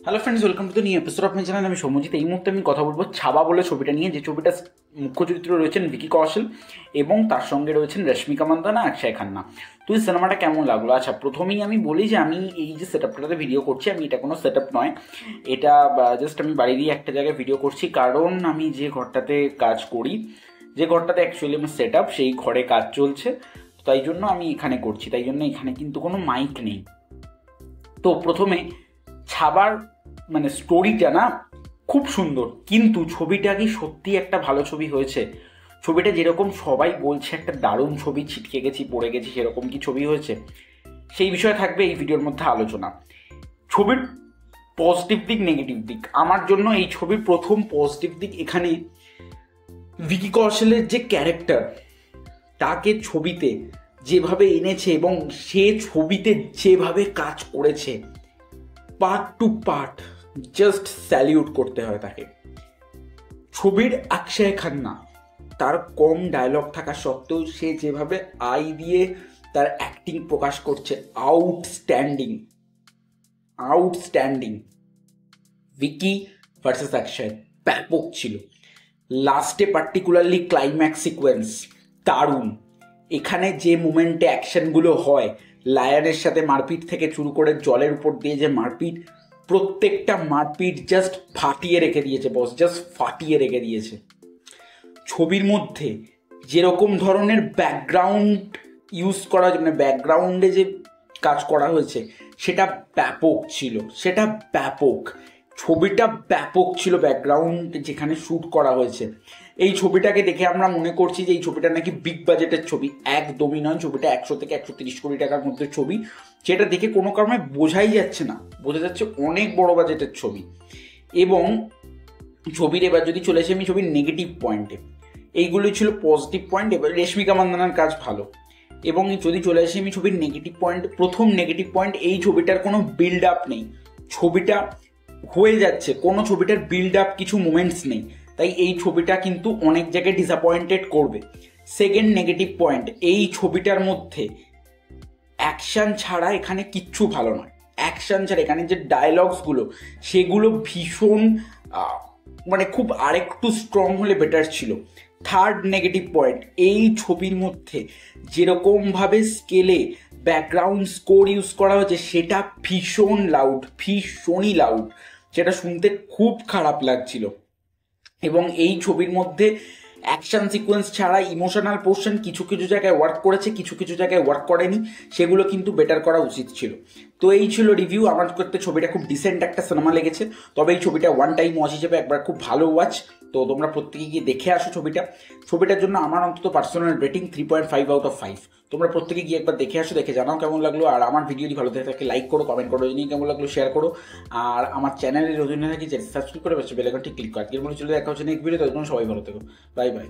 Hello friends, welcome to the new episode of my channel. আমি সৌম্যজিৎ। এই মুহূর্তে আমি কথা বলবো ছাবা বলে ছবিটা নিয়ে, যে ছবিটা মুখ্য চরিত্রে রয়েছেন ভিকি কৌশল এবং তার সঙ্গে রয়েছেন রশ্মিকা মান্দানা, অক্ষয় খান্না। তো এই সিনেমাটা কেমন লাগলো? আচ্ছা, প্রথমেই আমি বলি যে আমি এই যে সেটআপটাতে ভিডিও করছি, আমি এটা কোনো সেটআপ নয়, এটা জাস্ট আমি বাড়ি দিয়ে একটা জায়গায় ভিডিও করছি, কারণ আমি যে ঘরটাতে কাজ করি, যে ঘরটাতে অ্যাকচুয়ালি আমার সেটআপ, সেই ঘরে কাজ চলছে, তাই জন্য আমি এখানে করছি, তাই জন্য এখানে কিন্তু কোনো মাইক নেই। তো প্রথমে ছাবার মানে স্টোরিটা না খুব সুন্দর, কিন্তু ছবিটা কি সত্যি একটা ভালো ছবি হয়েছে? ছবিটা যেরকম সবাই বলছে একটা দারুণ ছবি, ছিটকে গেছি পড়ে গেছি, সেরকম কি ছবি হয়েছে? সেই বিষয়ে থাকবে এই ভিডিওর মধ্যে আলোচনা। ছবির পজিটিভ দিক, নেগেটিভ দিক। আমার জন্য এই ছবির প্রথম পজিটিভ দিক এখানে ভিকি কৌশলের যে ক্যারেক্টার, তাকে ছবিতে যেভাবে এনেছে এবং সে ছবিতে যেভাবে কাজ করেছে, part to part just salute করতে হয় তাকে। ছবির অক্ষয় খান্না, তার কম ডায়লগ থাকা সত্ত্বেও সে যেভাবে আই দিয়ে তার অ্যাক্টিং প্রকাশ করছে, আউটস্ট্যান্ডিং আউটস্ট্যান্ডিং। ভিকি ভার্সেস অক্ষয় ব্যাপক ছিল। লাস্টে পার্টিকুলারলি ক্লাইম্যাক্স সিকোয়েন্স দারুণ। এখানে যে মোমেন্টে অ্যাকশনগুলো হয়, লায়নের সাথে মারপিট থেকে শুরু করে জলের উপর দিয়ে যে মারপিট, প্রত্যেকটা মারপিট জাস্ট ফাটিয়ে রেখে দিয়েছে বস, জাস্ট ফাটিয়ে রেখে দিয়েছে। ছবির মধ্যে যেরকম ধরনের ব্যাকগ্রাউন্ড ইউজ করা হয়েছে, মানে ব্যাকগ্রাউন্ডে যে কাজ করা হয়েছে, সেটা ব্যাপক ছিল, সেটা ব্যাপক। ছবিটা ব্যাপক ছিল, ব্যাকগ্রাউন্ড যেখানে শ্যুট করা হয়েছে। এই ছবিটাকে দেখে আমরা মনে করছি যে এই ছবিটা নাকি বিগ বাজেটের ছবি, একদমই নয়। ছবিটা 100 থেকে 130 কোটি টাকার মধ্যে ছবি, যেটা দেখে কোনো কারণে বোঝাই যাচ্ছে না, বোঝা যাচ্ছে অনেক বড় বাজেটের ছবি। এবং ছবির এবার যদি চলে আসি আমি ছবির নেগেটিভ পয়েন্টে, এইগুলোই ছিল পজিটিভ পয়েন্ট। এবার রশ্মিকা মান্দানার কাজ ভালো। এবং যদি চলে আসি আমি ছবির নেগেটিভ পয়েন্ট, প্রথম নেগেটিভ পয়েন্ট, এই ছবিটার কোনো বিল্ড আপ নেই। ছবিটা হয়ে যাচ্ছে, কোনো ছবিটার বিল্ড আপ কিছু মোমেন্টস নেই, তাই এই ছবিটা কিন্তু অনেক জায়গায় ডিসঅ্যাপয়েন্টেড করবে। সেকেন্ড নেগেটিভ পয়েন্ট, এই ছবিটার মধ্যে অ্যাকশন ছাড়া এখানে কিচ্ছু ভালো নয়। অ্যাকশন ছাড়া এখানে যে ডায়লগসগুলো, সেগুলো ভীষণ মানে খুব আরেকটু স্ট্রং হলে বেটার ছিল। থার্ড নেগেটিভ পয়েন্ট, এই ছবির মধ্যে যেরকমভাবে স্কেলে ব্যাকগ্রাউন্ড স্কোর ইউজ করা হয়েছে, সেটা ভীষণ লাউড, ভীষণই লাউড, যেটা শুনতে খুব খারাপ লাগছিল। এবং এই ছবির মধ্যে অ্যাকশন সিকোয়েন্স ছাড়া ইমোশনাল পোর্শন কিছু কিছু জায়গায় ওয়ার্ক করেছে, কিছু কিছু জায়গায় ওয়ার্ক করেনি, সেগুলো কিন্তু বেটার করা উচিত ছিল। তো এই ছিল রিভিউ। আমার করতে ছবিটা খুব ডিসেন্ট একটা সিনেমা লেগেছে, তবে এই ছবিটা ওয়ান টাইম ওয়াচ হিসেবে একবার খুব ভালো ওয়াচ। তো তোমরা প্রত্যেকে গিয়ে দেখে আসো ছবিটার জন্য আমার অন্তত পার্সোনাল রেটিং 3.5/5। তোমরা প্রত্যেকে গিয়ে একবার দেখে আসো, দেখে জানাও কেমন লাগলো। আর আমার ভিডিও যদি ভালো থাকে লাইক করো, কমেন্ট করো, জানিয়ে কেমন লাগলো শেয়ার করো। আর আমার চ্যানেলের জন্য থাকি যে সাবস্ক্রাইব করে বেল আইকনটি ক্লিক করো। আজকের মনে চলে দেখা হচ্ছে নেক্সট ভিডিও। ততক্ষণ সবাই ভালো থেকো, বাই বাই।